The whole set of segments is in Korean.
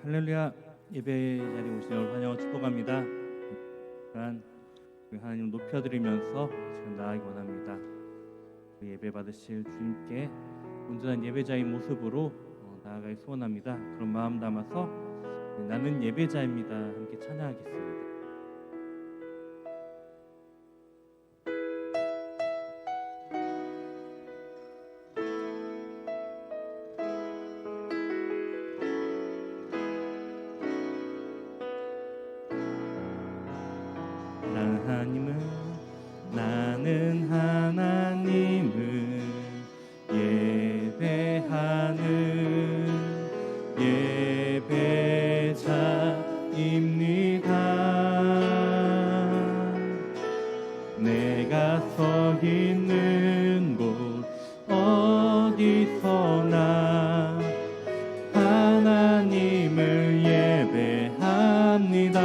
할렐루야. 예배 자리에 오신 여러분 환영하고 축복합니다. 하나님 높여드리면서 지금 나아가기 원합니다. 예배 받으실 주님께 온전한 예배자의 모습으로 나아가기 소원합니다. 그런 마음 담아서 나는 예배자입니다. 함께 찬양하겠습니다. 나는 하나님을 예배하는 예배자입니다. 내가 서 있는 곳 어디서나 하나님을 예배합니다.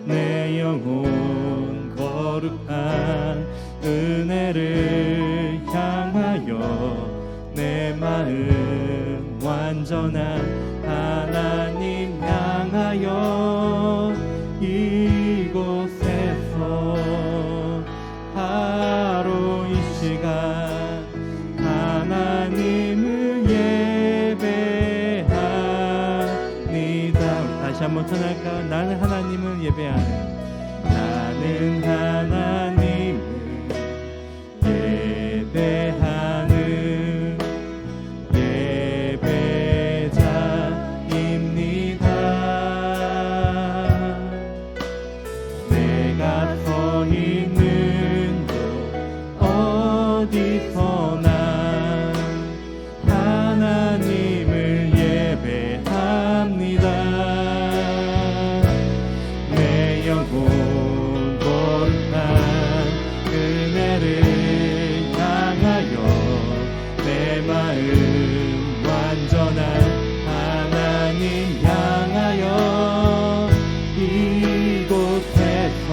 내 영혼 거룩한 은혜를 향하여 내 마음 완전한 하나님 향하여 이곳에서 바로 이 시간 하나님을 예배합니다. 다시 한번 전할까요? 나는 하나님을 예배하는 나는 하나님을 예배하는 예배자입니다. 내가 서 있는 곳 어디서나 하나님을 예배합니다. 내 영혼 거룩한 은혜를 향하여 내 마음 완전한 하나님 향하여 이곳에서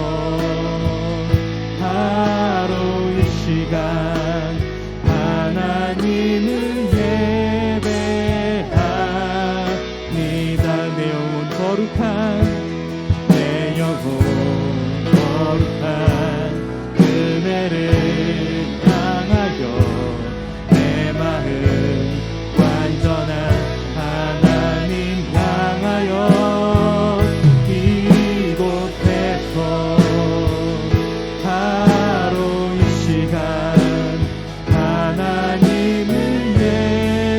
바로 이 시간 하나님을 예배합니다. 내 영혼 거룩한 거룩한 은혜를 향하여 내 마음 완전한 하나님 향하여 이곳에서 바로 이 시간 하나님을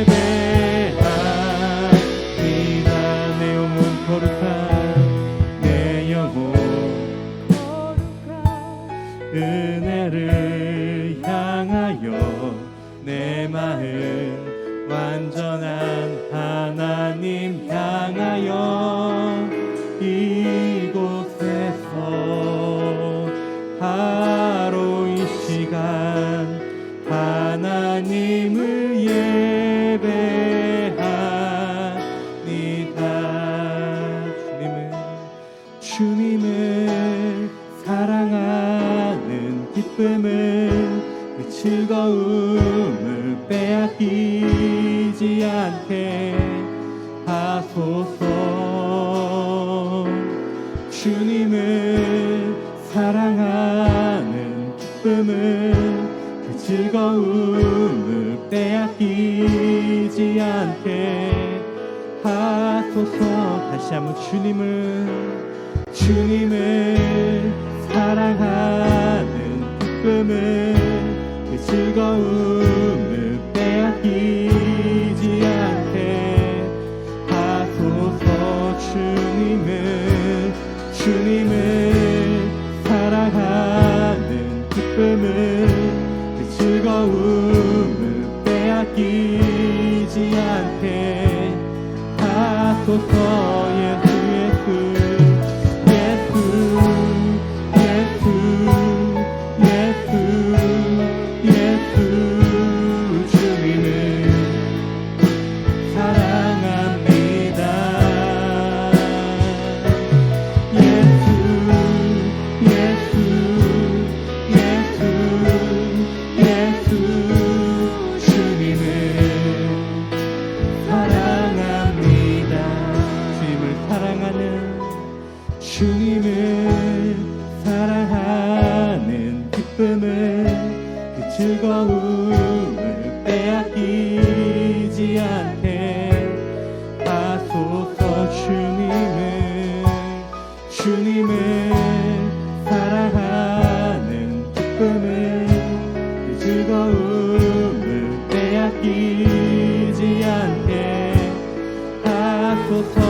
예배합니다. 내 영혼 거룩한 은혜를 향하여 내 마음 완전한 하나님 향하여 이곳에서 바로 이 시간 하나님을 예배합니다. 주님을 사랑하는 기쁨을 그 즐거움을 빼앗기지 않게 하소서. 주님을 사랑하는 기쁨을 그 즐거움을 빼앗기지 않게 하소서. 다시 한번 주님을 사랑하는 기쁨을 그 즐거움을 빼앗기지 않게 하소서. 주님을 사랑하는 기쁨을 그 즐거움을 빼앗기지 않게 하소서. 주님을 사랑합니다. 즐거움을 빼앗기지 않게 하소서. 주님을 사랑하는 기쁨을, 그 즐거움을 빼앗기지 않게 하소서.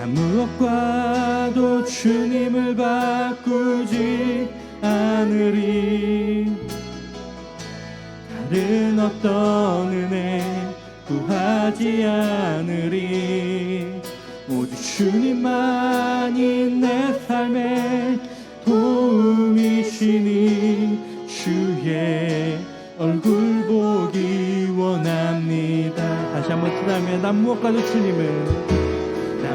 무엇과도 주님을 바꾸지 않으리. 다른 어떤 은혜 구하지 않으리. 오직 주님만이 내 삶의 도움이시니 주의 얼굴 보기 원합니다. 다시 한번 기도하며 난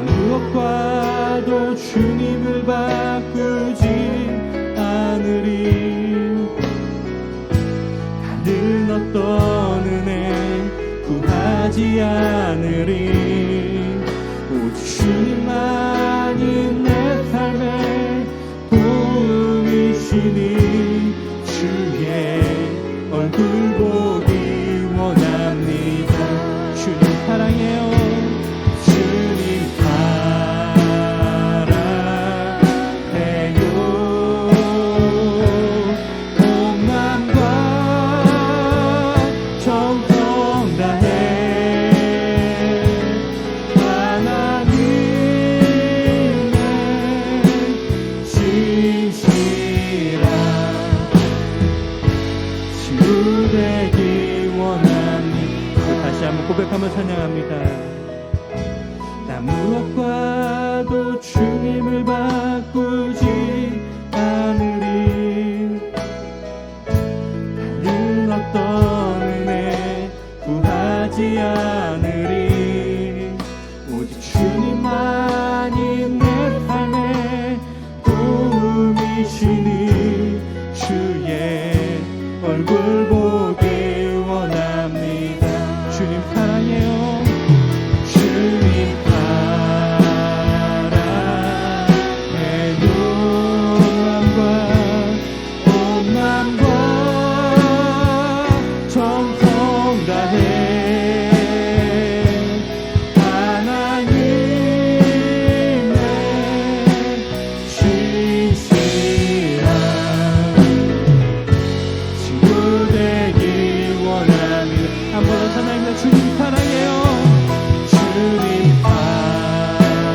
무엇과도 주님을 바꾸지 않으리. 다른 어떤 은혜 구하지 않으리. 오직 주님만이 내 삶의 도움이시니 주의 얼굴 보기 원합니다. 주님 사랑해요. 고백하며 찬양합니다. 나 무엇과도 주님을 바꾸지 않으리. 다른 어떤 은혜 구하지 않으리. 오직 주님만이 내 삶의 도움이시니 주의 얼굴 보기 원합니다. 주님 사랑해요. 주님 사랑해요. 온 맘과 정성 다해 하나님의 신실한 친구 되기 원합니다. 한 번 더 찬양합니다. 주님 사랑해요. 주님 사랑해요.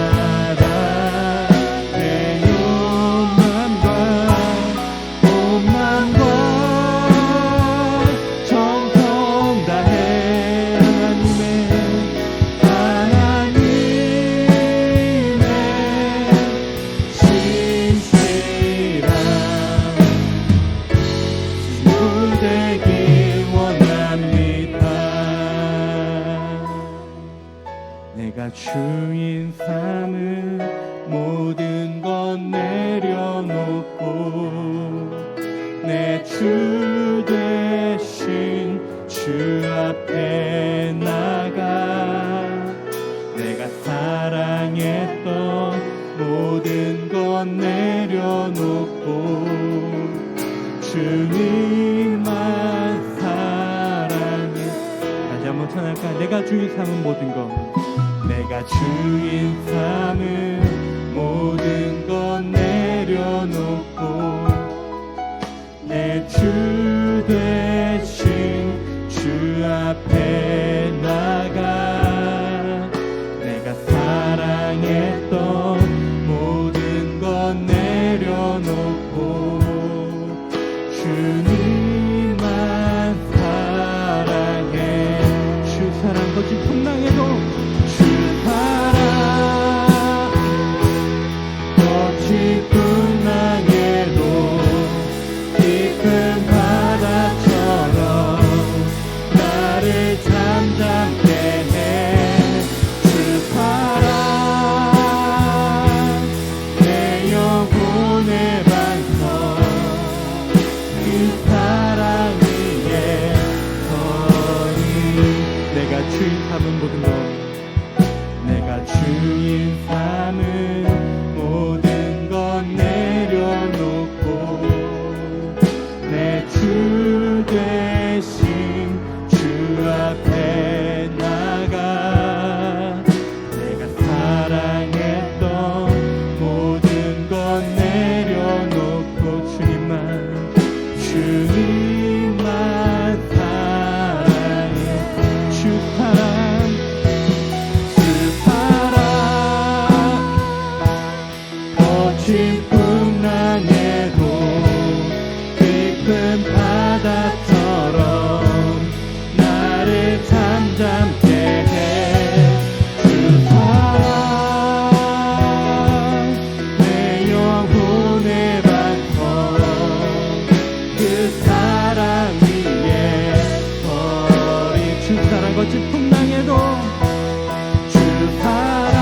온 맘과 정성 다해 하나님의 신실한 친구 되기 원합니다. 내가 주인 삼은 모든 것 내려놓고 내 주 대신 주 앞에 나가 내가 사랑했던 모든 것 내려놓고 주님만 사랑해. 다시 한번 찬양할까? 내가 주인 삼은 모든 것, 내가 주인 삼은 모든 것 내려놓고 내 주 되신 주 앞에 나가 내가 사랑했던 모든 것 내려놓고 주님만 사랑해. 주 사랑 거친 풍랑에도 주 사랑 거친 풍랑에도 깊은 바다처럼 나를 잠잠케 해. 주 사랑 내 영혼의 반석 그 사랑 위에 서리. 내가 주인 삼은 모든 것 내가 주인 삼은 모든 것 내려놓고 내 주 되신 주 앞에 나가 내가 사랑했던 모든 것 내려놓고 주님만 사랑해. 주 사랑 거친 풍랑에도 깊은 바다처럼 나를 잠잠케 해. 주 사랑 내 영혼의 반석 그 사랑 위에 서리. 주 사랑 거친 풍랑에도 주 사랑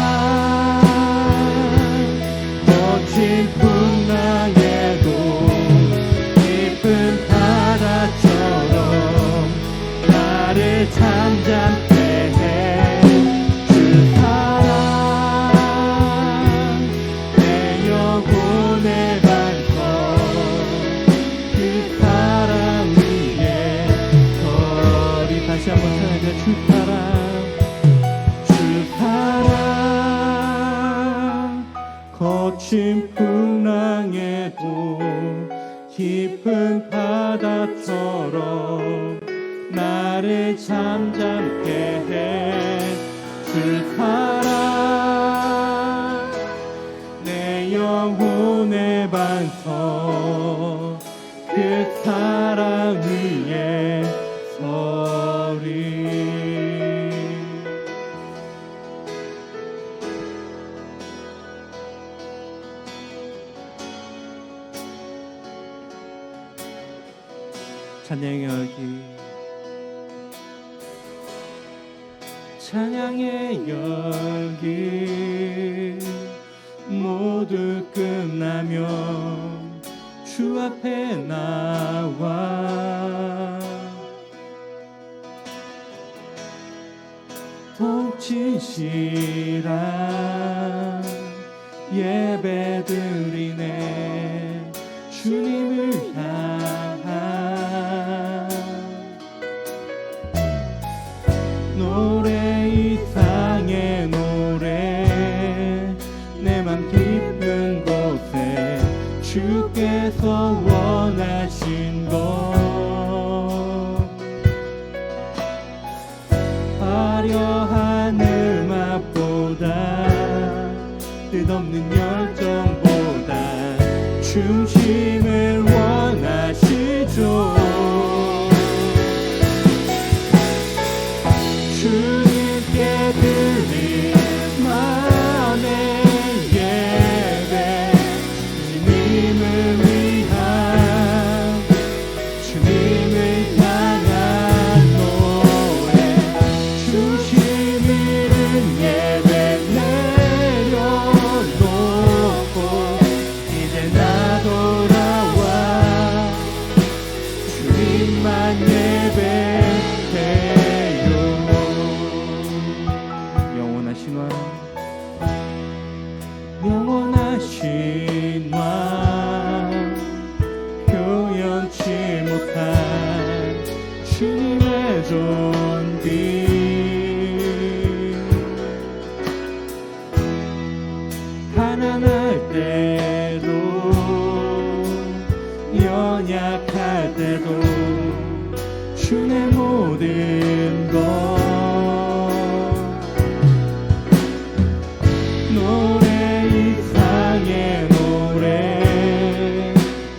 거친 풍랑에도 깊은 바다처럼 나를 잠잠케 해. 주 사랑 내 영혼의 반석 그 사랑 위에 서리. 다시 한번 찬양해. 주 사랑 거친 풍랑에도 깊은 바다처럼 나를 잠잠케 해. 주 사랑 내 영혼의 반석 그 사랑 위에 서리. 찬양의 열기 찬양의 열기 모두 끝나면 주 앞에 나와 더욱 진실한 예배드리네. 주님을 향한 노래 이상의 노래 내 맘 깊은 곳에 주께서 원하신 것 화려한 음악보다 뜻없는 열정보다 중심을 원하시죠. 주님께 드릴 만의 예배 주님을 위한 주님을 향한 노래 주심 잃은 예배 내려놓고 이제 나 돌아와 주님만 예배해요. 영원하신 왕 표현치 못한 주님의 존귀 가난할 때도 연약 생각할 때도 주의 모든 것 노래 이상의 노래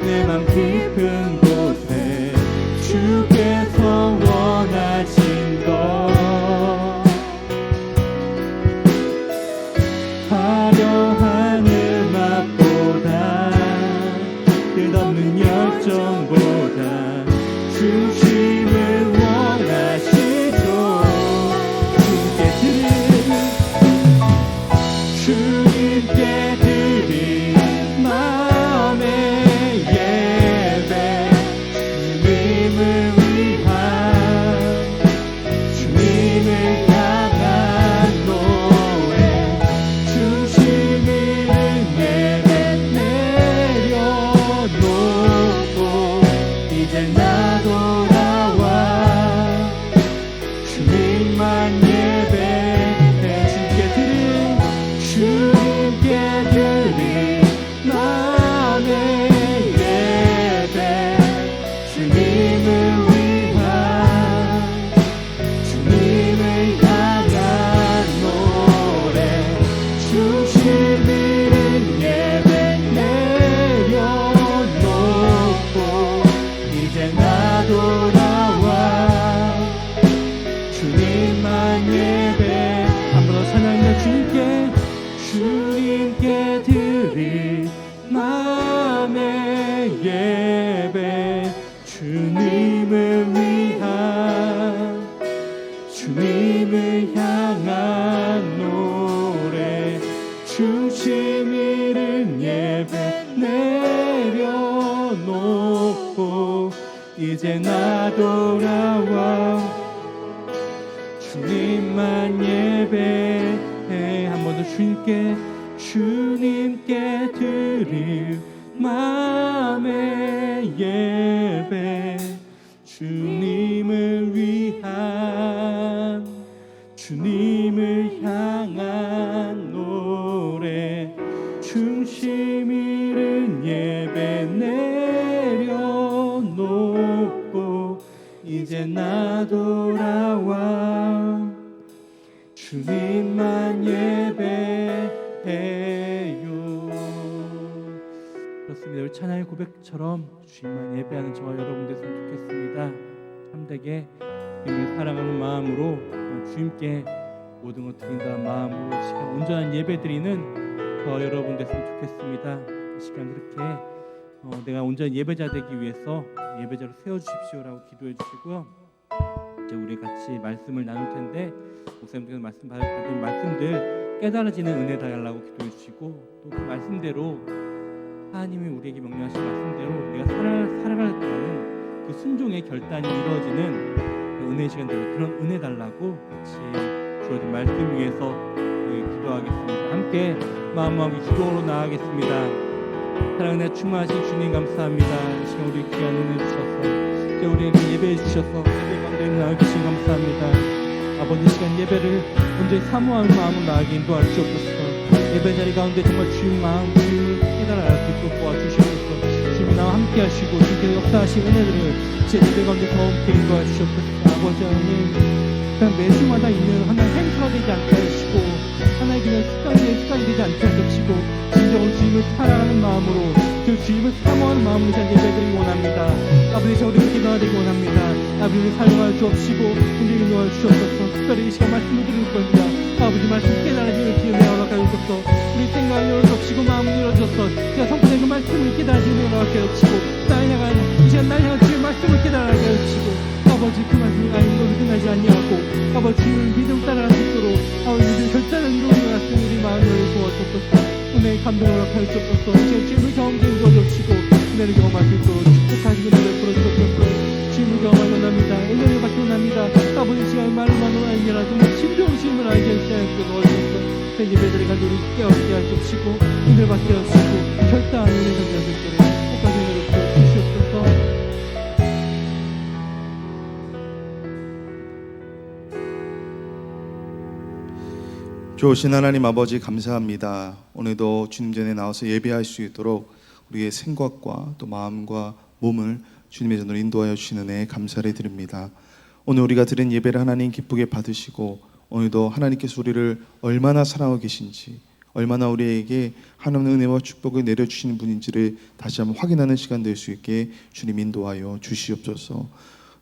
내 맘 깊은 곳에 주께서 원하신 것 화려한 음악보다 끝없는 열정보다 중심을 원하시죠. 주님께 드릴 마음의 예배 주님을 위한 주님을 향한 노래 중심 잃은 예배 내려놓고 이제 나 돌아와 주님만 예배해 주님께 드릴 마음의 예배 주님을 위한 주님을 향한 노래 중심 잃은 예배 내려놓고 이제 나 돌아와 주님만 예배 한 번 더 찬양합니다. 주님께 드릴 마음의 예배 주님을 위한 주님을 향한 노래 중심 잃은 예배 내려놓고 이제 나 돌아와 주님만 예배해 한 번 더 주님께 드릴 마음의 예배 주님을 위한 주님을 향한 노래 중심 잃은 예배 내려놓고 이제 나 돌아와 주님만 예배해요. 그렇습니다. 우리 찬양의 고백처럼 주님만 예배하는 저와 여러분 됐으면 좋겠습니다. 참되게 주님을 사랑하는 마음으로 주님께 모든 것 드린다는 마음으로 시간 온전한 예배 드리는 저와 여러분 됐으면 좋겠습니다. 이 시간 그렇게 내가 온전한 예배자 되기 위해서 예배자로 세워주십시오라고 기도해 주시고요. 이제 우리 같이 말씀을 나눌 텐데 목사님께서 말씀 받은 말씀들 깨달아지는 은혜 달라고 기도해 주시고 또 그 말씀대로 하나님이 우리에게 명령하신 말씀대로 내가 살아가는 그 순종의 결단이 이루어지는 그 은혜 시간대로 그런 은혜 달라고 같이 주어진 말씀 위해서 기도하겠습니다. 함께 마음마음이 기도로 나아가겠습니다. 사랑하는 충만하신 주님 감사합니다. 이 시간 우리 귀한 은혜 주셔서 이제 우리에게 예배해 주셔서 예배 가운데 나와 계신 감사합니다. 아버지 시간 예배를 온전히 사모하는 마음으로 나아가게 인도할 주옵소서. 예배 자리 가운데 정말 주님 마음 주님을 깨달아 알 수 있도록 도와주시옵소서. 주님이 나와 함께 하시고 주님께서 역사하신 은혜들을 제 예배 가운데 더 함께 인도해 주시옵소서. 아버지 하나님 그냥 매주마다 있는 하나의 행사가 되지 않게 하시고 하나의 그냥 습관이 되지 않게 하시고 진정으로 주님을 사랑하는 마음으로 그 주님을 사모하는 마음으로 제 예배드리기 원합니다. 아버지 저 우리를 기도하기 원합니다. 아버지를 사용하여 주옵시고 우리를 인도하여 주옵소서. 특별히 이 시간 말씀을 드릴 겁니다. 아버지 말씀 깨달아지는 기회를 허락하여 주옵소서. 우리 생각을 열어주시고 마음을 열어주옵소서. 제가 선포된 그 말씀을 깨달아지는 기회를 허락하여 주시고 나를 향한 이 시간 나를 향한 주의 말씀을 깨달아게 하여 주시고 아버지 그 말씀이 나의 인도를 끝나지 아니하고 아버지 주님을 믿음 따라갈 수 있도록 아버지 믿음 결단을 이루는 것 같은 우리 마음을 도와주옵소서. 은혜의 감동을 허락하여 주옵소서. 제 주님을 경험하게 도와주시고 은혜를 경험할 수 있도록 축복하시고 은혜를 풀어주옵소서. 주님을 경험하기 원합니다. 은혜를 받기 원합니다. 아버지 시간 말로만으로 아니라 정말 진정 주님을 알게 하시고 도와주옵소서. 제 예배들이 가지고 깨어있게 하시옵시고 은혜를 받게 하시고 결단하는 은혜를 받게 하시도록 끝까지 은혜를 주시옵소서. 좋으신 하나님 아버지 감사합니다. 오늘도 주님 전에 나와서 예배할 수 있도록 우리의 생각과 또 마음과 몸을 주님의 전으로 인도하여 주시는 은혜 감사를 드립니다. 오늘 우리가 드린 예배를 하나님 기쁘게 받으시고 오늘도 하나님께서 우리를 얼마나 사랑하고 계신지, 얼마나 우리에게 하나님의 은혜와 축복을 내려주시는 분인지를 다시 한번 확인하는 시간 될 수 있게 주님 인도하여 주시옵소서.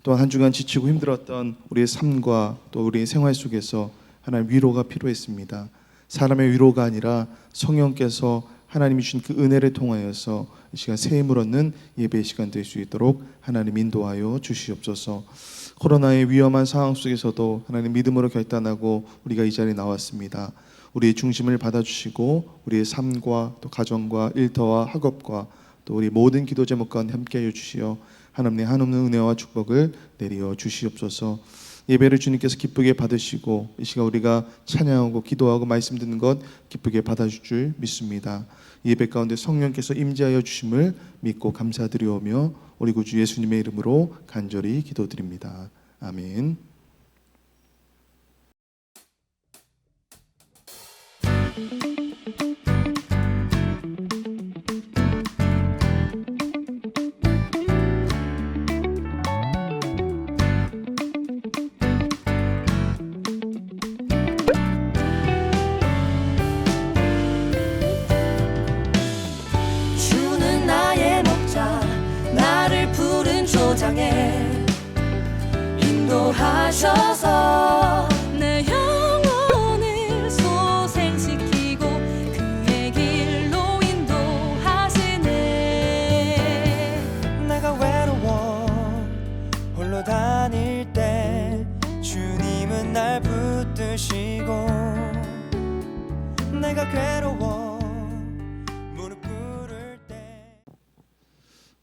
또한 한 주간 지치고 힘들었던 우리의 삶과 또 우리의 생활 속에서 하나님 위로가 필요했습니다. 사람의 위로가 아니라 성령께서 하나님이 주신 그 은혜를 통하여서 이 시간 새 힘을 얻는 예배의 시간 될 수 있도록 하나님 인도하여 주시옵소서. 코로나의 위험한 상황 속에서도 하나님 믿음으로 결단하고 우리가 이 자리에 나왔습니다. 우리의 중심을 받아주시고 우리의 삶과 또 가정과 일터와 학업과 또 우리 모든 기도 제목 가운데 함께하여 주시어 하나님의 한없는 은혜와 축복을 내려 주시옵소서. 예배를 주님께서 기쁘게 받으시고 이 시간 우리가 찬양하고 기도하고 말씀 듣는 것 기쁘게 받아줄 줄 믿습니다. 예배 가운데 성령께서 임재하여 주심을 믿고 감사드리오며 우리 구주 예수님의 이름으로 간절히 기도드립니다. 아멘. 주는 나의 목자 나를 푸른 조장에 인도하셔서 내 영혼을 소생시키고 그의 길로 인도하시네. 내가 외로워 홀로 다닐 때 주님은 날 붙드시고 내가 괴로워 무릎 꿇을 때.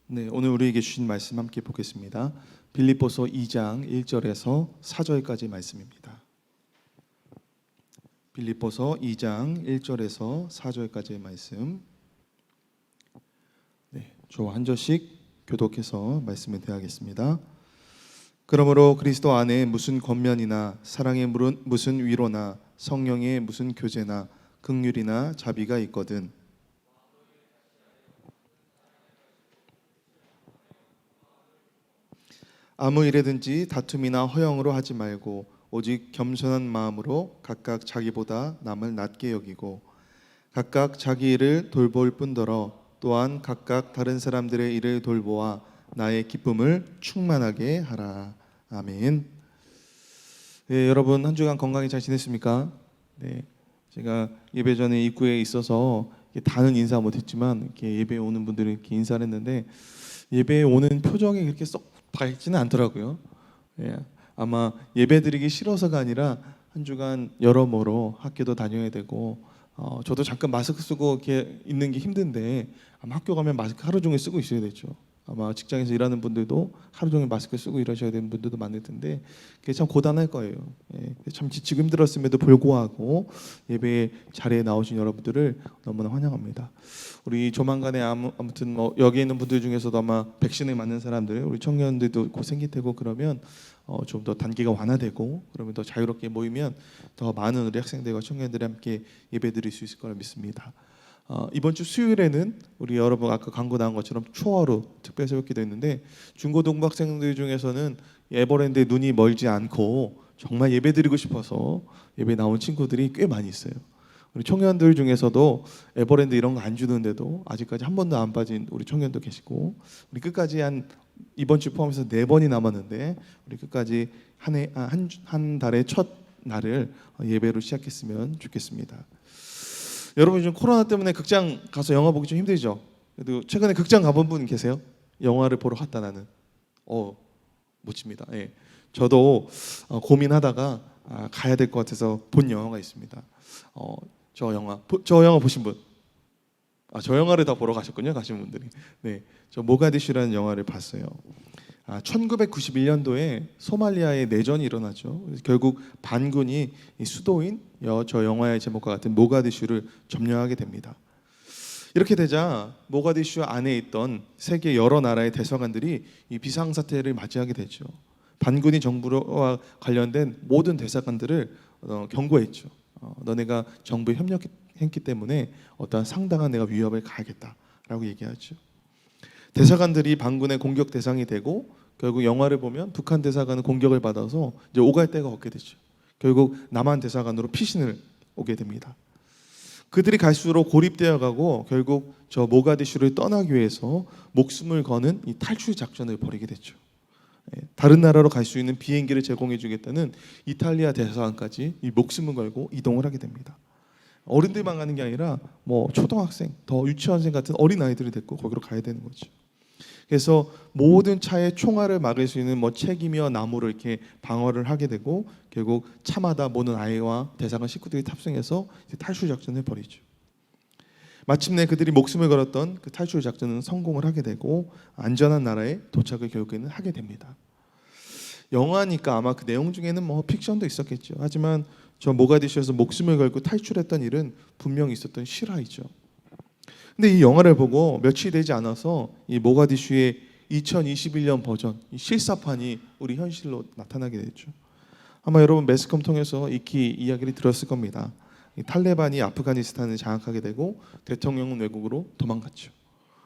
네, 오늘 우리에게 주신 말씀 함께 보겠습니다. 빌립보서 2장 1절에서 4절까지 말씀입니다. 빌립보서 2장 1절에서 4절까지의 말씀. 네, 저와 한 절씩 교독해서 말씀을 대하겠습니다. 그러므로 그리스도 안에 무슨 권면이나 사랑의 무슨 위로나 성령의 무슨 교제나 긍휼이나 자비가 있거든 아무 일에든지 다툼이나 허영으로 하지 말고 오직 겸손한 마음으로 각각 자기보다 남을 낮게 여기고 각각 자기 일을 돌볼 뿐더러 또한 각각 다른 사람들의 일을 돌보아 나의 기쁨을 충만하게 하라. 아멘. 네, 여러분 한 주간 건강히 잘 지냈습니까? 네, 제가 예배 전에 입구에 있어서 다는 인사 못했지만 이렇게 예배에 오는 분들이 이렇게 인사를 했는데 예배에 오는 표정이 그렇게 썩 밝지는 않더라고요. 예, 아마 예배드리기 싫어서가 아니라 한 주간 여러모로 학교도 다녀야 되고 저도 잠깐 마스크 쓰고 이렇게 있는 게 힘든데 아마 학교 가면 마스크 하루 종일 쓰고 있어야 되죠. 아마 직장에서 일하는 분들도 하루 종일 마스크 쓰고 일하셔야 되는 분들도 많을 텐데 그게 참 고단할 거예요. 예, 참 지치고 힘들었음에도 불구하고 예배 자리에 나오신 여러분들을 너무나 환영합니다. 우리 조만간에 아무튼 뭐 여기 있는 분들 중에서도 아마 백신을 맞는 사람들, 우리 청년들도 곧 생길 테고 그러면 좀 더 단계가 완화되고 그러면 더 자유롭게 모이면 더 많은 우리 학생들과 청년들이 함께 예배드릴 수 있을 거라 믿습니다. 이번 주 수요일에는 우리 여러분 아까 광고 나온 것처럼 초하루 특별 새벽기도 있는데 중고등부 학생들 중에서는 에버랜드에 눈이 멀지 않고 정말 예배드리고 싶어서 예배 나온 친구들이 꽤 많이 있어요. 우리 청년들 중에서도 에버랜드 이런 거 안 주는데도 아직까지 한 번도 안 빠진 우리 청년도 계시고 우리 끝까지 이번 주 포함해서 4번이 남았는데 우리 끝까지 한 달의 첫 날을 예배로 시작했으면 좋겠습니다. 여러분 좀 코로나 때문에 극장 가서 영화 보기 좀 힘들죠? 그래도 최근에 극장 가본 분 계세요? 영화를 보러 갔다 나는 멋집니다. 예. 저도 고민하다가 가야 될 것 같아서 본 영화가 있습니다. 저 영화 보신 분? 저 영화를 다 보러 가셨군요, 가신 분들이. 네, 저 모가디슈라는 영화를 봤어요. 1991년도에 소말리아에 내전이 일어나죠. 결국 반군이 이 수도인 저 영화의 제목과 같은 모가디슈를 점령하게 됩니다. 이렇게 되자 모가디슈 안에 있던 세계 여러 나라의 대사관들이 이 비상사태를 맞이하게 되죠. 반군이 정부와 관련된 모든 대사관들을 경고했죠. 너네가 정부에 협력했기 때문에 어떠한 상당한 내가 위협을 가하겠다라고 얘기하죠. 대사관들이 반군의 공격 대상이 되고 결국 영화를 보면 북한 대사관은 공격을 받아서 이제 오갈 데가 없게 되죠. 결국 남한 대사관으로 피신을 오게 됩니다. 그들이 갈수록 고립되어 가고 결국 저 모가디슈를 떠나기 위해서 목숨을 거는 이 탈출 작전을 벌이게 됐죠. 다른 나라로 갈 수 있는 비행기를 제공해 주겠다는 이탈리아 대사관까지 이 목숨을 걸고 이동을 하게 됩니다. 어른들만 가는 게 아니라 뭐 초등학생, 더 유치원생 같은 어린 아이들이 됐고 거기로 가야 되는 거죠. 그래서 모든 차의 총알을 막을 수 있는 뭐 책이며 나무를 이렇게 방어를 하게 되고 결국 차마다 모든 아이와 대사관 식구들이 탑승해서 탈출 작전을 벌이죠. 마침내 그들이 목숨을 걸었던 그 탈출 작전은 성공을 하게 되고 안전한 나라에 도착을 결국에는 하게 됩니다. 영화니까 아마 그 내용 중에는 뭐 픽션도 있었겠죠. 하지만 저 모가디슈에서 목숨을 걸고 탈출했던 일은 분명히 있었던 실화이죠. 근데 이 영화를 보고 며칠 되지 않아서 이 모가디슈의 2021년 버전 이 실사판이 우리 현실로 나타나게 됐죠. 아마 여러분 매스컴 통해서 익히 이야기를 들었을 겁니다. 이 탈레반이 아프가니스탄을 장악하게 되고 대통령은 외국으로 도망갔죠.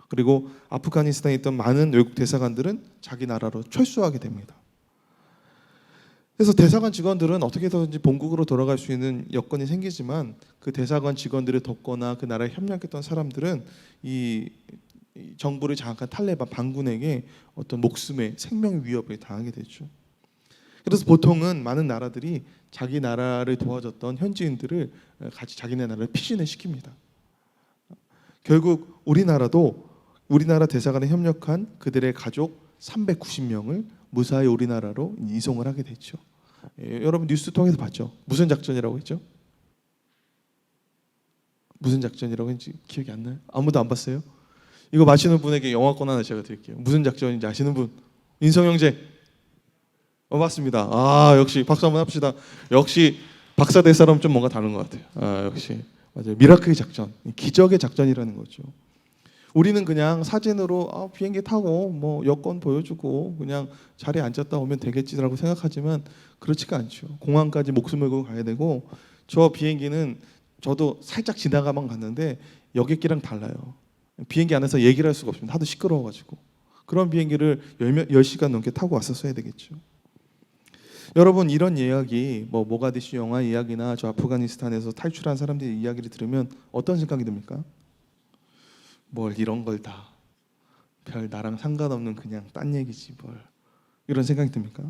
그리고 아프가니스탄에 있던 많은 외국 대사관들은 자기 나라로 철수하게 됩니다. 그래서 대사관 직원들은 어떻게든지 본국으로 돌아갈 수 있는 여건이 생기지만 그 대사관 직원들을 돕거나 그 나라에 협력했던 사람들은 이 정부를 장악한 탈레반 반군에게 어떤 목숨의 생명 위협을 당하게 되죠. 그래서 보통은 많은 나라들이 자기 나라를 도와줬던 현지인들을 같이 자기네 나라를 피신을 시킵니다. 결국 우리나라도 우리나라 대사관에 협력한 그들의 가족 390명을 무사히 우리나라로 이송을 하게 됐죠. 여러분 뉴스 통해서 봤죠? 무슨 작전이라고 했죠? 무슨 작전이라고 했는지 기억이 안 나요? 아무도 안 봤어요? 이거 마시는 분에게 영화권 하나 제가 드릴게요. 무슨 작전인지 아시는 분? 인성 형제. 맞습니다. 아 역시 박수 한번 합시다. 역시 박사 될 사람 좀 뭔가 다른 것 같아요. 아 역시 맞아요. 미라클 작전, 기적의 작전이라는 거죠. 우리는 그냥 사진으로 비행기 타고 뭐 여권 보여주고 그냥 자리에 앉았다 오면 되겠지라고 생각하지만 그렇지가 않죠. 공항까지 목숨을 걸고 가야 되고 저 비행기는 저도 살짝 지나가만 갔는데 여객기랑 달라요. 비행기 안에서 얘기를 할 수가 없습니다. 하도 시끄러워가지고. 그런 비행기를 10시간 넘게 타고 왔었어야 되겠죠. 여러분 이런 이야기 뭐 모가디슈 영화 이야기나 저 아프가니스탄에서 탈출한 사람들의 이야기를 들으면 어떤 생각이 듭니까? 뭘 이런 걸 다 별 나랑 상관없는 그냥 딴 얘기지 뭘 이런 생각이 듭니까?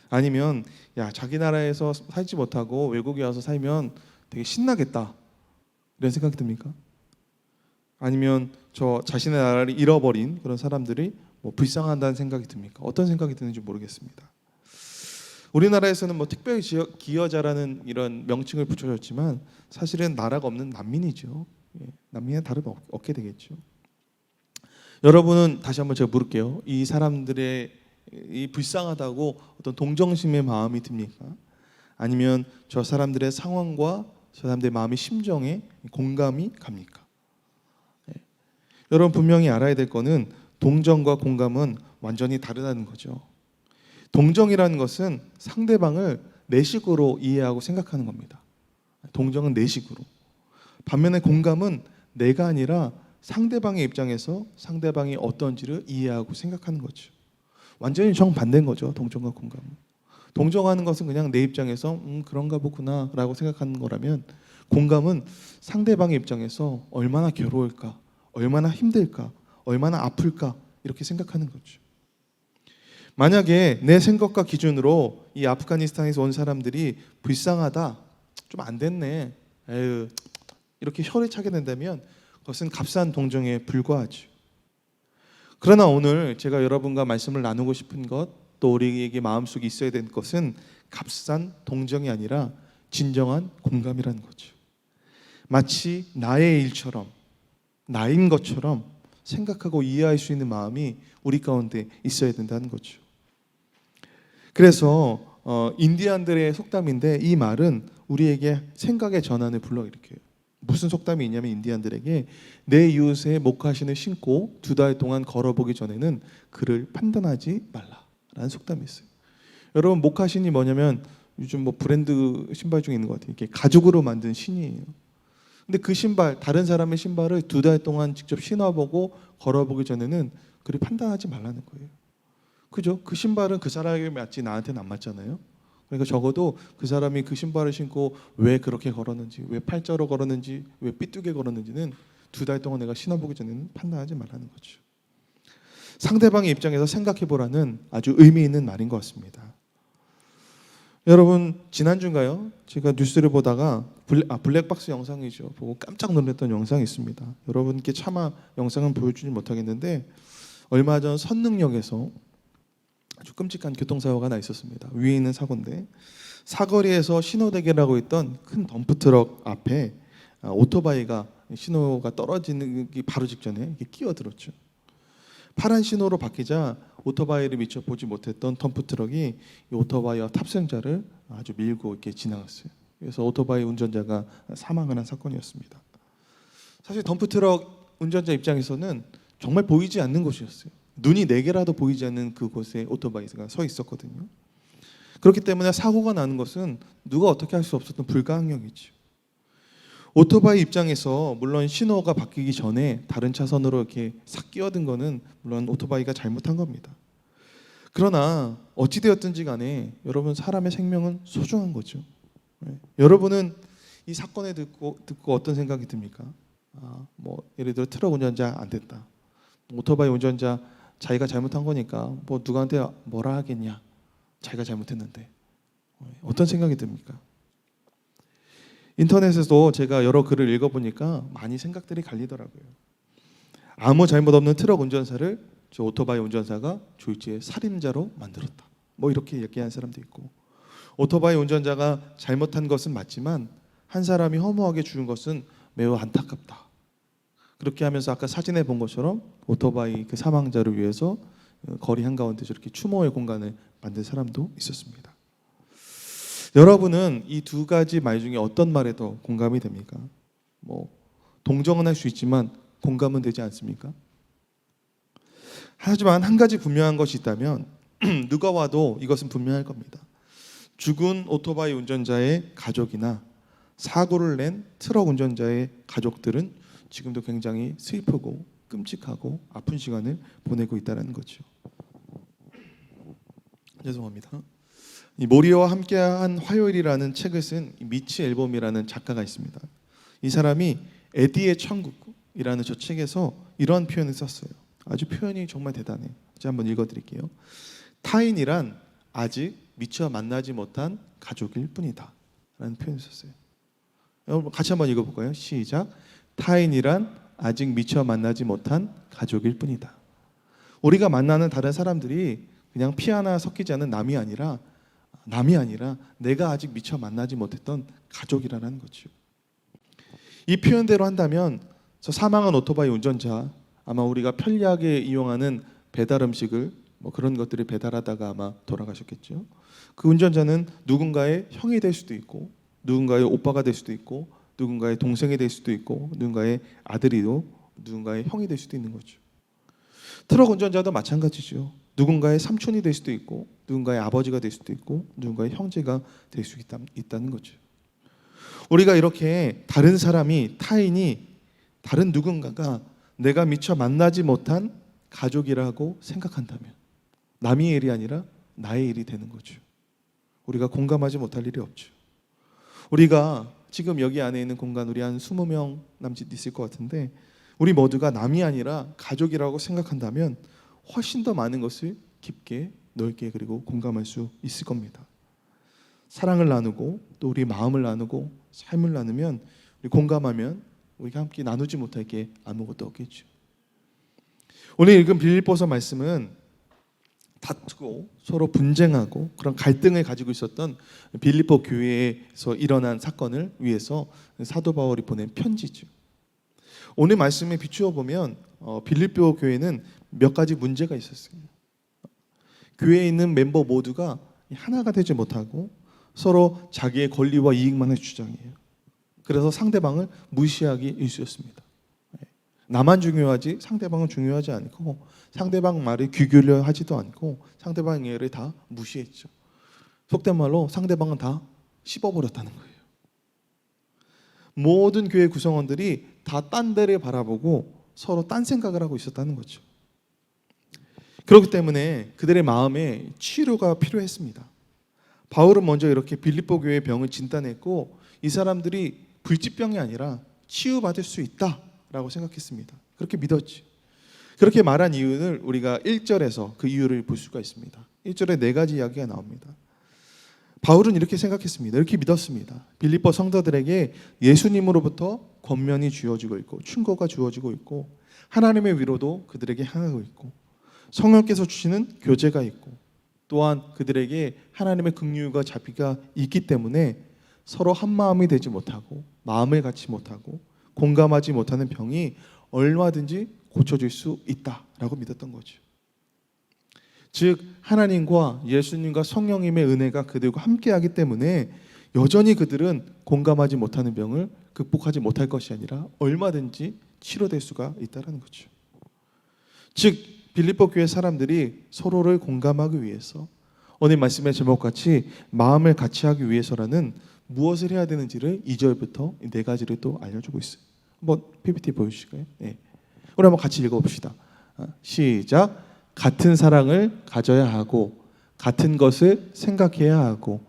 아니면 야 자기 나라에서 살지 못하고 외국에 와서 살면 되게 신나겠다 이런 생각이 듭니까? 아니면 저 자신의 나라를 잃어버린 그런 사람들이 뭐 불쌍하다는 생각이 듭니까? 어떤 생각이 드는지 모르겠습니다. 우리나라에서는 뭐 특별 기여자라는 이런 명칭을 붙여줬지만 사실은 나라가 없는 난민이죠. 난민은 다름없게 되겠죠. 여러분은 다시 한번 제가 물을게요. 이 사람들의 이 불쌍하다고 어떤 동정심의 마음이 듭니까? 아니면 저 사람들의 상황과 저 사람들의 마음의 심정에 공감이 갑니까? 여러분 분명히 알아야 될 거는 동정과 공감은 완전히 다르다는 거죠. 동정이라는 것은 상대방을 내 식으로 이해하고 생각하는 겁니다. 동정은 내 식으로. 반면에 공감은 내가 아니라 상대방의 입장에서 상대방이 어떤지를 이해하고 생각하는 거죠. 완전히 정반대인 거죠. 동정과 공감은. 동정하는 것은 그냥 내 입장에서 그런가 보구나 라고 생각하는 거라면 공감은 상대방의 입장에서 얼마나 괴로울까, 얼마나 힘들까, 얼마나 아플까 이렇게 생각하는 거죠. 만약에 내 생각과 기준으로 이 아프가니스탄에서 온 사람들이 불쌍하다, 좀 안 됐네, 에휴 이렇게 혀를 차게 된다면 그것은 값싼 동정에 불과하죠. 그러나 오늘 제가 여러분과 말씀을 나누고 싶은 것, 또 우리에게 마음속에 있어야 되는 것은 값싼 동정이 아니라 진정한 공감이라는 거죠. 마치 나의 일처럼, 나인 것처럼 생각하고 이해할 수 있는 마음이 우리 가운데 있어야 된다는 거죠. 그래서 인디안들의 속담인데 이 말은 우리에게 생각의 전환을 불러일으켜요. 무슨 속담이 있냐면 인디안들에게 내 이웃의 목화신을 신고 2달 동안 걸어보기 전에는 그를 판단하지 말라라는 속담이 있어요. 여러분 목화신이 뭐냐면 요즘 뭐 브랜드 신발 중에 있는 것 같아요. 이렇게 가죽으로 만든 신이에요. 근데 그 신발, 다른 사람의 신발을 2달 동안 직접 신어보고 걸어보기 전에는 그리 판단하지 말라는 거예요. 그죠? 그 신발은 그 사람에게 맞지 나한테는 안 맞잖아요. 그러니까 적어도 그 사람이 그 신발을 신고 왜 그렇게 걸었는지, 왜 팔자로 걸었는지, 왜 삐뚤게 걸었는지는 2달 동안 내가 신어보기 전에는 판단하지 말라는 거죠. 상대방의 입장에서 생각해보라는 아주 의미 있는 말인 것 같습니다. 여러분, 지난주인가요? 제가 뉴스를 보다가 블랙박스 영상이죠. 보고 깜짝 놀랐던 영상이 있습니다. 여러분께 차마 영상은 보여주지 못하겠는데 얼마 전 선릉역에서 아주 끔찍한 교통사고가 하나 있었습니다. 위에 있는 사고인데 사거리에서 신호대기라고 있던 큰 덤프트럭 앞에 오토바이가 신호가 떨어지는 바로 직전에 끼어들었죠. 파란 신호로 바뀌자 오토바이를 미처 보지 못했던 덤프트럭이 이 오토바이와 탑승자를 아주 밀고 이렇게 지나갔어요. 그래서 오토바이 운전자가 사망을 한 사건이었습니다. 사실 덤프트럭 운전자 입장에서는 정말 보이지 않는 곳이었어요. 눈이 4개라도 보이지 않는 그곳에 오토바이가 서 있었거든요. 그렇기 때문에 사고가 나는 것은 누가 어떻게 할 수 없었던 불가항력이죠. 오토바이 입장에서 물론 신호가 바뀌기 전에 다른 차선으로 이렇게 싹 끼어든 거는 물론 오토바이가 잘못한 겁니다. 그러나 어찌되었든지 간에 여러분, 사람의 생명은 소중한 거죠. 여러분은 이 사건을 듣고 어떤 생각이 듭니까? 예를 들어 트럭 운전자 안 됐다. 오토바이 운전자 자기가 잘못한 거니까 누구한테 뭐라 하겠냐. 자기가 잘못했는데. 어떤 생각이 듭니까? 인터넷에서도 제가 여러 글을 읽어보니까 많이 생각들이 갈리더라고요. 아무 잘못 없는 트럭 운전사를 저 오토바이 운전사가 졸지의 살인자로 만들었다. 이렇게 얘기하는 사람도 있고, 오토바이 운전자가 잘못한 것은 맞지만 한 사람이 허무하게 죽은 것은 매우 안타깝다. 그렇게 하면서 아까 사진에 본 것처럼 오토바이 그 사망자를 위해서 거리 한가운데 저렇게 추모의 공간을 만든 사람도 있었습니다. 여러분은 이 2가지 말 중에 어떤 말에 더 공감이 됩니까? 동정은 할 수 있지만 공감은 되지 않습니까? 하지만 한 가지 분명한 것이 있다면 누가 와도 이것은 분명할 겁니다. 죽은 오토바이 운전자의 가족이나 사고를 낸 트럭 운전자의 가족들은 지금도 굉장히 슬프고 끔찍하고 아픈 시간을 보내고 있다는 거죠. 죄송합니다. 이 모리와 함께한 화요일이라는 책을 쓴 미치 앨범이라는 작가가 있습니다. 이 사람이 에디의 천국이라는 저 책에서 이런 표현을 썼어요. 아주 표현이 정말 대단해요. 제가 한번 읽어드릴게요. 타인이란 아직 미처 만나지 못한 가족일 뿐이다 라는 표현을 썼어요. 여러분 같이 한번 읽어볼까요? 시작. 타인이란 아직 미처 만나지 못한 가족일 뿐이다. 우리가 만나는 다른 사람들이 그냥 피 하나 섞이지 않은 남이 아니라 내가 아직 미처 만나지 못했던 가족이라는 거죠. 이 표현대로 한다면 저 사망한 오토바이 운전자, 아마 우리가 편리하게 이용하는 배달 음식을 그런 것들을 배달하다가 아마 돌아가셨겠죠. 그 운전자는 누군가의 형이 될 수도 있고, 누군가의 오빠가 될 수도 있고, 누군가의 동생이 될 수도 있고, 누군가의 아들이도 누군가의 형이 될 수도 있는 거죠. 트럭 운전자도 마찬가지죠. 누군가의 삼촌이 될 수도 있고, 누군가의 아버지가 될 수도 있고, 누군가의 형제가 될 수 있다는 거죠. 우리가 이렇게 다른 사람이, 타인이, 다른 누군가가 내가 미처 만나지 못한 가족이라고 생각한다면 남의 일이 아니라 나의 일이 되는 거죠. 우리가 공감하지 못할 일이 없죠. 우리가 지금 여기 안에 있는 공간 우리 한 20명 남짓 있을 것 같은데 우리 모두가 남이 아니라 가족이라고 생각한다면 훨씬 더 많은 것을 깊게 넓게 그리고 공감할 수 있을 겁니다. 사랑을 나누고 또 우리 마음을 나누고 삶을 나누면 우리 공감하면 우리가 함께 나누지 못할 게 아무것도 없겠죠. 오늘 읽은 빌립보서 말씀은 다투고 서로 분쟁하고 그런 갈등을 가지고 있었던 빌립보 교회에서 일어난 사건을 위해서 사도 바울이 보낸 편지죠. 오늘 말씀에 비추어 보면 빌립보 교회는 몇 가지 문제가 있었어요. 교회에 있는 멤버 모두가 하나가 되지 못하고 서로 자기의 권리와 이익만을 주장해요. 그래서 상대방을 무시하기 일쑤였습니다. 나만 중요하지 상대방은 중요하지 않고 상대방 말에 귀 기울여 하지도 않고 상대방의 얘를 다 무시했죠. 속된 말로 상대방은 다 씹어버렸다는 거예요. 모든 교회 구성원들이 다 딴 데를 바라보고 서로 딴 생각을 하고 있었다는 거죠. 그렇기 때문에 그들의 마음에 치료가 필요했습니다. 바울은 먼저 이렇게 빌립보 교회의 병을 진단했고 이 사람들이 불치병이 아니라 치유받을 수 있다라고 생각했습니다. 그렇게 믿었지. 그렇게 말한 이유를 우리가 1절에서 그 이유를 볼 수가 있습니다. 1절에 4가지 이야기가 나옵니다. 바울은 이렇게 생각했습니다. 이렇게 믿었습니다. 빌립보 성도들에게 예수님으로부터 권면이 주어지고 있고 충고가 주어지고 있고 하나님의 위로도 그들에게 향하고 있고 성령께서 주시는 교제가 있고 또한 그들에게 하나님의 긍휼과 자비가 있기 때문에 서로 한 마음이 되지 못하고 마음을 같이 못하고 공감하지 못하는 병이 얼마든지 고쳐질 수 있다라고 믿었던 거죠. 즉 하나님과 예수님과 성령님의 은혜가 그들과 함께하기 때문에 여전히 그들은 공감하지 못하는 병을 극복하지 못할 것이 아니라 얼마든지 치료될 수가 있다는 거죠. 즉 빌립보 교회 사람들이 서로를 공감하기 위해서 오늘 말씀의 제목같이 마음을 같이 하기 위해서라는 무엇을 해야 되는지를 2절부터 4가지를 또 알려주고 있어요. 한번 PPT 보여주실까요? 네. 우리 한번 같이 읽어봅시다. 시작. 같은 사랑을 가져야 하고 같은 것을 생각해야 하고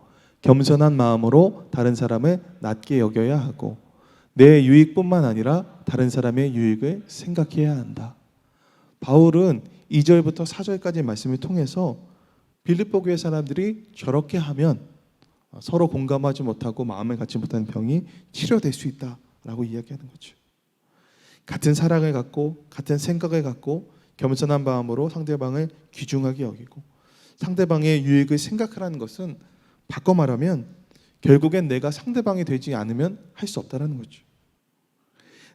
겸손한 마음으로 다른 사람을 낮게 여겨야 하고 내 유익뿐만 아니라 다른 사람의 유익을 생각해야 한다. 바울은 2절부터 4절까지 말씀을 통해서 빌립보 교회 사람들이 저렇게 하면 서로 공감하지 못하고 마음을 갖지 못하는 병이 치료될 수 있다라고 이야기하는 거죠. 같은 사랑을 갖고 같은 생각을 갖고 겸손한 마음으로 상대방을 귀중하게 여기고 상대방의 유익을 생각하라는 것은 바꿔 말하면 결국엔 내가 상대방이 되지 않으면 할 수 없다는 거죠.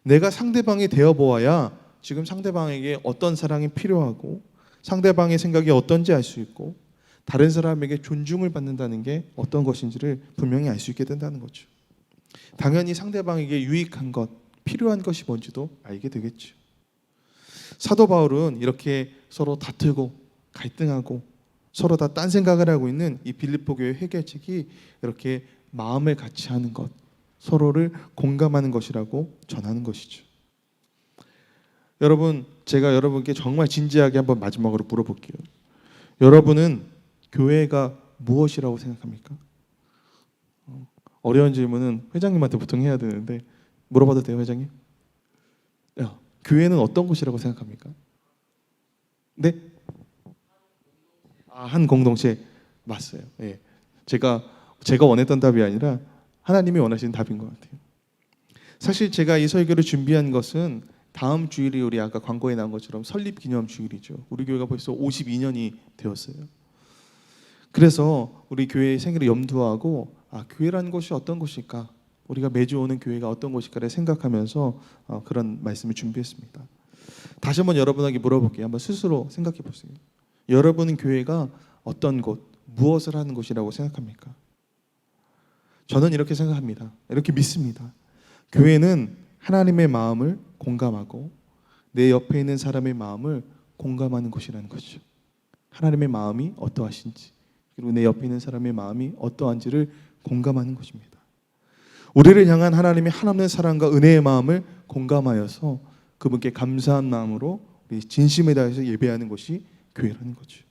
내가 상대방이 되어 보아야 지금 상대방에게 어떤 사랑이 필요하고 상대방의 생각이 어떤지 알 수 있고 다른 사람에게 존중을 받는다는 게 어떤 것인지를 분명히 알 수 있게 된다는 거죠. 당연히 상대방에게 유익한 것, 필요한 것이 뭔지도 알게 되겠죠. 사도 바울은 이렇게 서로 다투고 갈등하고 서로 다 딴 생각을 하고 있는 이 빌립보 교회 해결책이 이렇게 마음을 같이 하는 것, 서로를 공감하는 것이라고 전하는 것이죠. 여러분, 제가 여러분께 정말 진지하게 한번 마지막으로 물어볼게요. 여러분은 교회가 무엇이라고 생각합니까? 어려운 질문은 회장님한테 보통 해야 되는데 물어봐도 돼요, 회장님? 야, 교회는 어떤 곳이라고 생각합니까? 네? 한 공동체 맞어요. 예. 제가 원했던 답이 아니라 하나님이 원하시는 답인 것 같아요. 사실 제가 이 설교를 준비한 것은 다음 주일이 우리 아까 광고에 나온 것처럼 설립 기념 주일이죠. 우리 교회가 벌써 52년이 되었어요. 그래서 우리 교회의 생일을 염두하고 교회라는 곳이 어떤 곳일까? 우리가 매주 오는 교회가 어떤 곳일까를 생각하면서 그런 말씀을 준비했습니다. 다시 한번 여러분에게 물어볼게요. 한번 스스로 생각해 보세요. 여러분은 교회가 어떤 곳, 무엇을 하는 곳이라고 생각합니까? 저는 이렇게 생각합니다. 이렇게 믿습니다. 교회는 하나님의 마음을 공감하고 내 옆에 있는 사람의 마음을 공감하는 곳이라는 거죠. 하나님의 마음이 어떠하신지 그리고 내 옆에 있는 사람의 마음이 어떠한지를 공감하는 것입니다. 우리를 향한 하나님의 한없는 사랑과 은혜의 마음을 공감하여서 그분께 감사한 마음으로 우리 진심에 다해서 예배하는 것이 교회라는 거죠.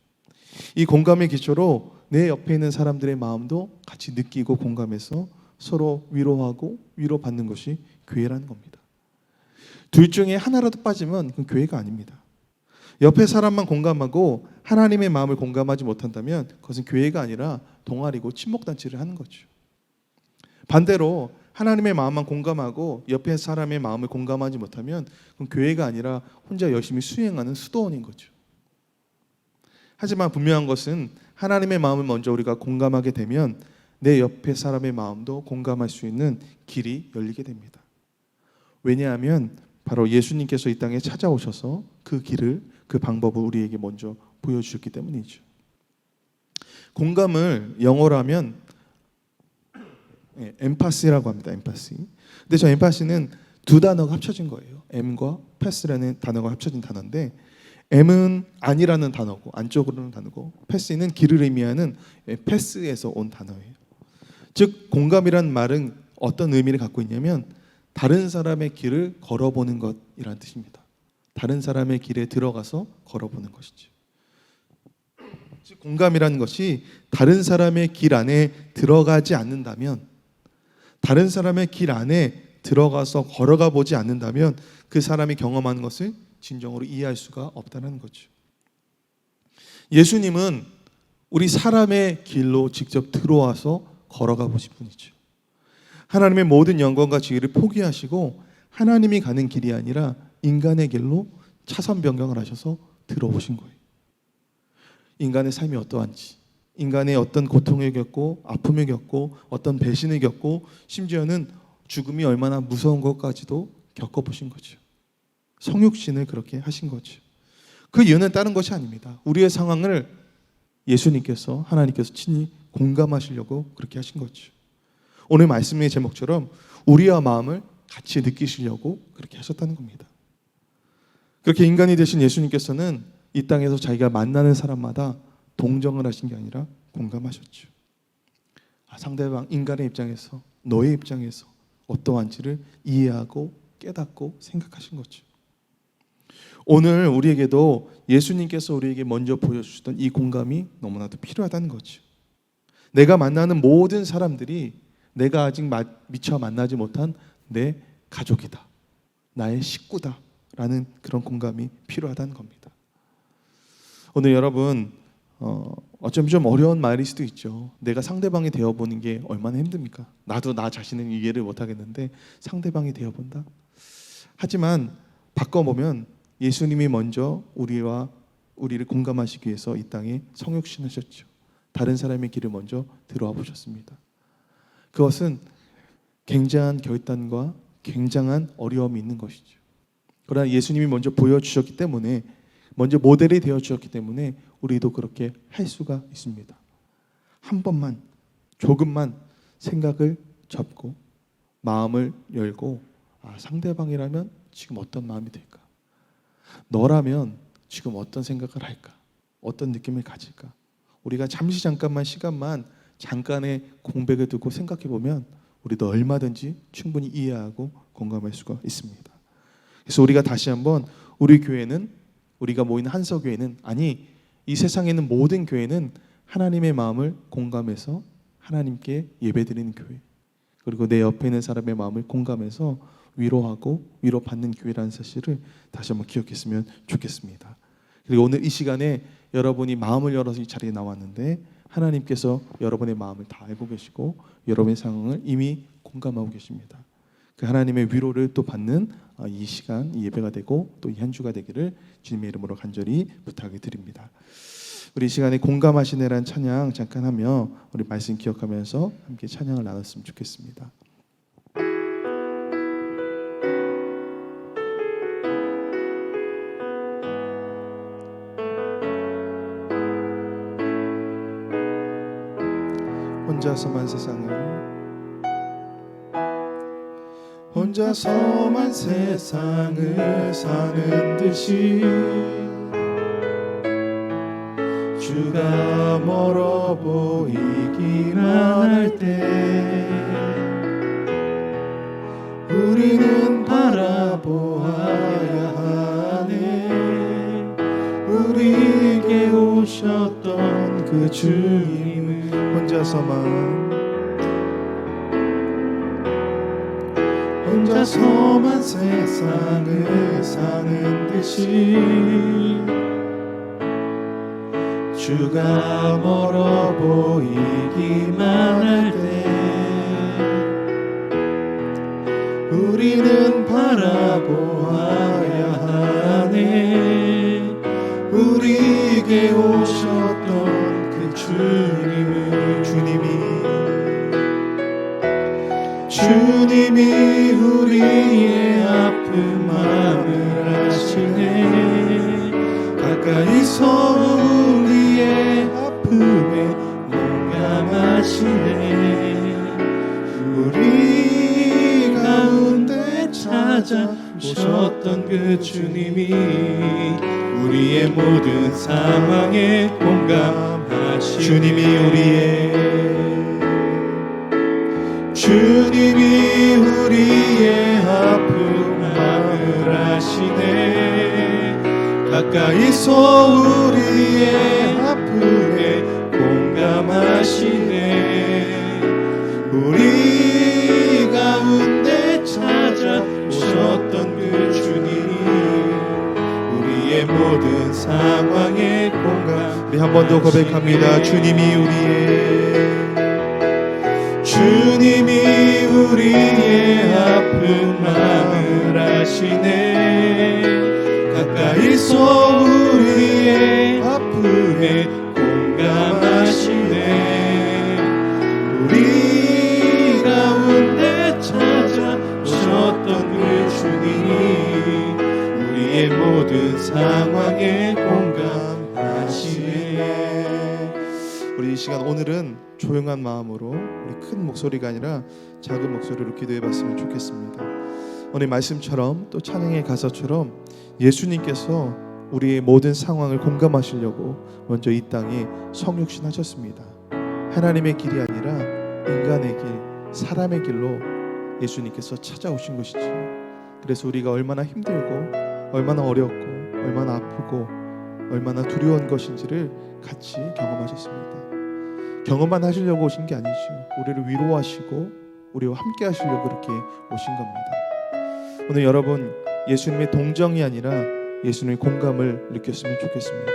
이 공감의 기초로 내 옆에 있는 사람들의 마음도 같이 느끼고 공감해서 서로 위로하고 위로받는 것이 교회라는 겁니다. 둘 중에 하나라도 빠지면 그건 교회가 아닙니다. 옆에 사람만 공감하고 하나님의 마음을 공감하지 못한다면 그것은 교회가 아니라 동아리고 친목단체를 하는 거죠. 반대로 하나님의 마음만 공감하고 옆에 사람의 마음을 공감하지 못하면 그건 교회가 아니라 혼자 열심히 수행하는 수도원인 거죠. 하지만 분명한 것은 하나님의 마음을 먼저 우리가 공감하게 되면 내 옆에 사람의 마음도 공감할 수 있는 길이 열리게 됩니다. 왜냐하면 바로 예수님께서 이 땅에 찾아오셔서 그 길을, 그 방법을 우리에게 먼저 보여주셨기 때문이죠. 공감을 영어로 하면 엠파시라고 합니다. 엠파시. 근데 저 엠파시는 두 단어가 합쳐진 거예요. M과 패스라는 단어가 합쳐진 단어인데 M은 아니라는 단어고 안쪽으로는 단어고 패스는 길을 의미하는 패스에서 온 단어예요. 즉 공감이란 말은 어떤 의미를 갖고 있냐면 다른 사람의 길을 걸어보는 것이란 뜻입니다. 다른 사람의 길에 들어가서 걸어보는 것이죠. 즉 공감이라는 것이 다른 사람의 길 안에 들어가지 않는다면, 다른 사람의 길 안에 들어가서 걸어가 보지 않는다면 그 사람이 경험하는 것을 진정으로 이해할 수가 없다는 거죠. 예수님은 우리 사람의 길로 직접 들어와서 걸어가 보신 분이죠. 하나님의 모든 영광과 지위를 포기하시고 하나님이 가는 길이 아니라 인간의 길로 차선 변경을 하셔서 들어오신 거예요. 인간의 삶이 어떠한지, 인간의 어떤 고통을 겪고 아픔을 겪고 어떤 배신을 겪고 심지어는 죽음이 얼마나 무서운 것까지도 겪어보신 거죠. 성육신을 그렇게 하신 거죠. 그 이유는 다른 것이 아닙니다. 우리의 상황을 예수님께서, 하나님께서 친히 공감하시려고 그렇게 하신 거죠. 오늘 말씀의 제목처럼 우리와 마음을 같이 느끼시려고 그렇게 하셨다는 겁니다. 그렇게 인간이 되신 예수님께서는 이 땅에서 자기가 만나는 사람마다 동정을 하신 게 아니라 공감하셨죠. 상대방 인간의 입장에서, 너의 입장에서 어떠한지를 이해하고 깨닫고 생각하신 거죠. 오늘 우리에게도 예수님께서 우리에게 먼저 보여주셨던 이 공감이 너무나도 필요하다는 거죠. 내가 만나는 모든 사람들이 내가 아직 미처 만나지 못한 내 가족이다, 나의 식구다 라는 그런 공감이 필요하다는 겁니다. 오늘 여러분 어쩌면 좀 어려운 말일 수도 있죠. 내가 상대방이 되어보는 게 얼마나 힘듭니까? 나도 나 자신은 이해를 못하겠는데 상대방이 되어본다? 하지만 바꿔보면 예수님이 먼저 우리를 공감하시기 위해서 이 땅에 성육신하셨죠. 다른 사람의 길을 먼저 들어와 보셨습니다. 그것은 굉장한 결단과 굉장한 어려움이 있는 것이죠. 그러나 예수님이 먼저 보여주셨기 때문에, 먼저 모델이 되어주셨기 때문에 우리도 그렇게 할 수가 있습니다. 한 번만, 조금만 생각을 접고 마음을 열고, 상대방이라면 지금 어떤 마음이 들까? 너라면 지금 어떤 생각을 할까? 어떤 느낌을 가질까? 우리가 잠깐만 시간만, 잠깐의 공백을 두고 생각해 보면 우리도 얼마든지 충분히 이해하고 공감할 수가 있습니다. 그래서 우리가 다시 한번 우리 교회는, 우리가 모인 한서교회는, 아니 이 세상에 있는 모든 교회는 하나님의 마음을 공감해서 하나님께 예배드리는 교회, 그리고 내 옆에 있는 사람의 마음을 공감해서 위로하고 위로받는 교회라는 사실을 다시 한번 기억했으면 좋겠습니다. 그리고 오늘 이 시간에 여러분이 마음을 열어서 이 자리에 나왔는데 하나님께서 여러분의 마음을 다 알고 계시고 여러분의 상황을 이미 공감하고 계십니다. 그 하나님의 위로를 또 받는 이 시간, 이 예배가 되고 또 이 한 주가 되기를 주님의 이름으로 간절히 부탁을 드립니다. 우리 이 시간에 공감하시네라는 찬양 잠깐 하며 우리 말씀 기억하면서 함께 찬양을 나눴으면 좋겠습니다. 혼자서만 세상을 사는 듯이 주가 멀어 보이기만 할 때 우리는 바라보아야 하네. 우리에게 오셨던 그 주님을 혼자서만 세상을 사는 듯이 주가 멀어 보이기만 할 때 우리는 바라보아야 하네. 우리에게 오셨던 그 주님이 우리의 아픔을 아시네. 가까이서 우리의 아픔에 공감하시네. 우리 가운데 찾아오셨던 그 주님이 우리의 모든 상황에 공감하시네. 주님이 우리의 가까이서 우리의 아픔에 공감하시네. 우리 가운데 찾아오셨던 그 주님이 우리의 모든 상황에 공감. 우리 한 번 더 고백합니다. 주님이 우리의 아픈 마음을 아시네. 가까이서 우리의 아픔에 공감하시네. 우리 가운데 찾아오셨던 그 주님이 우리의 모든 상황에 공감하시네. 우리 이 시간 오늘은 조용한 마음으로 우리 큰 목소리가 아니라 작은 목소리로 기도해봤으면 좋겠습니다. 오늘 말씀처럼 또 찬양의 가사처럼 예수님께서 우리의 모든 상황을 공감하시려고 먼저 이 땅에 성육신하셨습니다. 하나님의 길이 아니라 인간의 길, 사람의 길로 예수님께서 찾아오신 것이죠. 그래서 우리가 얼마나 힘들고 얼마나 어렵고 얼마나 아프고 얼마나 두려운 것인지를 같이 경험하셨습니다. 경험만 하시려고 오신 게 아니죠. 우리를 위로하시고 우리와 함께 하시려고 그렇게 오신 겁니다. 오늘 여러분 예수님의 동정이 아니라 예수님의 공감을 느꼈으면 좋겠습니다.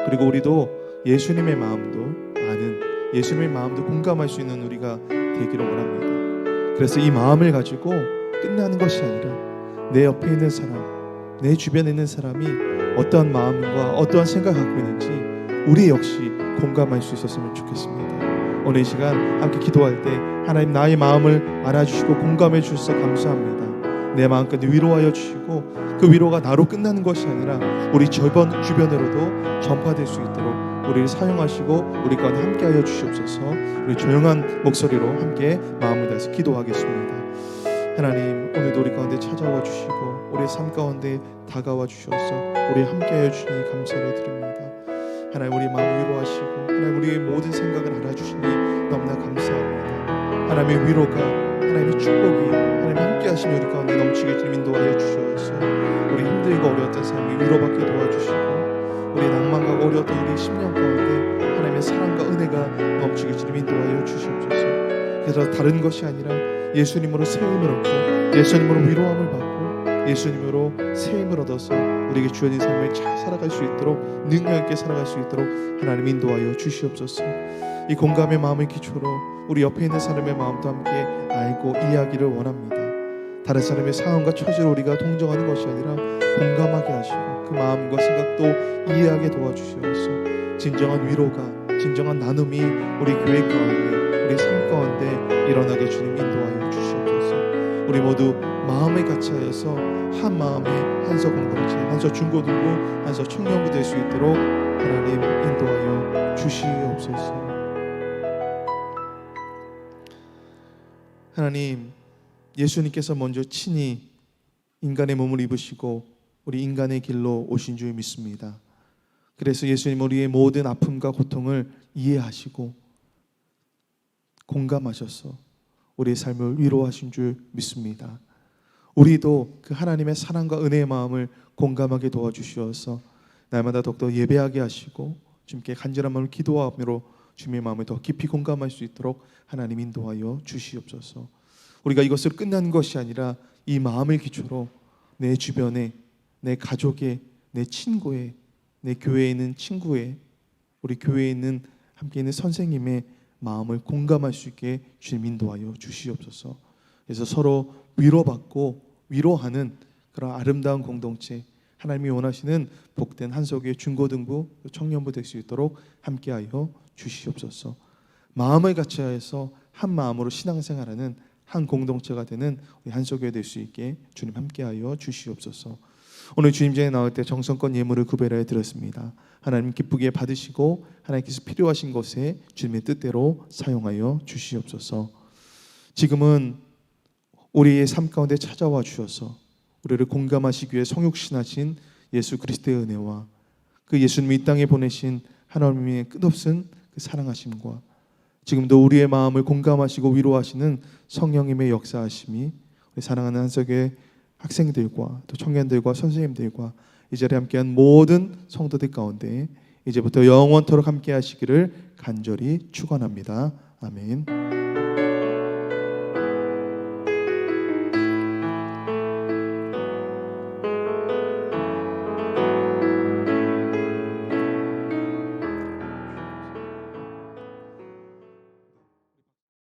그리고 우리도 예수님의 마음도 아는, 예수님의 마음도 공감할 수 있는 우리가 되기를 원합니다. 그래서 이 마음을 가지고 끝나는 것이 아니라 내 옆에 있는 사람, 내 주변에 있는 사람이 어떠한 마음과 어떠한 생각을 갖고 있는지 우리 역시 공감할 수 있었으면 좋겠습니다. 오늘 이 시간 함께 기도할 때 하나님 나의 마음을 알아주시고 공감해 주셔서 감사합니다. 내 마음까지 위로하여 주시고 그 위로가 나로 끝나는 것이 아니라 우리 주변으로도 전파될 수 있도록 우리를 사용하시고 우리 가운데 함께하여 주시옵소서. 우리 조용한 목소리로 함께 마음을 다해서 기도하겠습니다. 하나님 오늘도 우리 가운데 찾아와 주시고 우리의 삶 가운데 다가와 주셔서 우리 함께하여 주시니 감사를 드립니다. 하나님 우리 마음 위로하시고 하나님 우리의 모든 생각을 알아주시니 너무나 감사합니다. 하나님의 위로가, 하나님의 축복이 하나님 함께 하시니 우리 가운데 넘치게 좀 인도하여 주셔서 우리 힘들고 어려웠던 삶이 위로받게 도와주시고 우리 낭만과 어려웠던 우리 10년 가운데 하나님의 사랑과 은혜가 넘치게 좀 인도하여 주시옵소서. 그래서 다른 것이 아니라 예수님으로 새 힘을 얻고 예수님으로 위로함을 받고 예수님으로 새 힘을 얻어서 우리에게 주어진 삶을 잘 살아갈 수 있도록 능력 있게 살아갈 수 있도록 하나님 인도하여 주시옵소서. 이 공감의 마음을 기초로 우리 옆에 있는 사람의 마음도 함께 알고 이해하기를 원합니다. 다른 사람의 상황과 처지를 우리가 동정하는 것이 아니라 공감하게 하시고 그 마음과 생각도 이해하게 도와주시옵소서. 진정한 위로가, 진정한 나눔이 우리 교회 가운데, 우리 삶 가운데 일어나게 주님 인도하여 주시옵소서. 우리 모두 마음을 같이 하여서 한 마음의 한서 공동체, 한서 중고등부, 한서 청년부 될 수 있도록 하나님 인도하여 주시옵소서. 하나님, 예수님께서 먼저 친히 인간의 몸을 입으시고 우리 인간의 길로 오신 줄 믿습니다. 그래서 예수님 우리의 모든 아픔과 고통을 이해하시고 공감하셔서 우리의 삶을 위로하신 줄 믿습니다. 우리도 그 하나님의 사랑과 은혜의 마음을 공감하게 도와주시어서 날마다 더욱더 예배하게 하시고 주님께 간절한 마음을 기도함으로 주님의 마음을 더 깊이 공감할 수 있도록 하나님 인도하여 주시옵소서. 우리가 이것을 끝난 것이 아니라 이 마음을 기초로 내 주변에, 내 가족에, 내 친구에, 내 교회에 있는 친구에, 우리 교회에 있는 함께 있는 선생님의 마음을 공감할 수 있게 주님 인도하여 주시옵소서. 그래서 서로 위로받고 위로하는 그런 아름다운 공동체, 하나님이 원하시는 복된 한석의 중고등부, 청년부 될 수 있도록 함께하여 주시옵소서. 마음을 같이 하여서 한 마음으로 신앙생활하는 한 공동체가 되는 우리 한석교회 될 수 있게 주님 함께하여 주시옵소서. 오늘 주님전에 나올 때 정성껏 예물을 구별하여 드렸습니다. 하나님 기쁘게 받으시고 하나님께서 필요하신 것에 주님의 뜻대로 사용하여 주시옵소서. 지금은 우리의 삶 가운데 찾아와 주셔서 우리를 공감하시기 위해 성육신하신 예수 그리스도의 은혜와 그 예수님이 이 땅에 보내신 하나님의 끝없는 그 사랑하심과 지금도 우리의 마음을 공감하시고 위로하시는 성령님의 역사하심이 우리 사랑하는 한석의 학생들과 또 청년들과 선생님들과 이 자리에 함께한 모든 성도들 가운데 이제부터 영원토록 함께 하시기를 간절히 축원합니다. 아멘.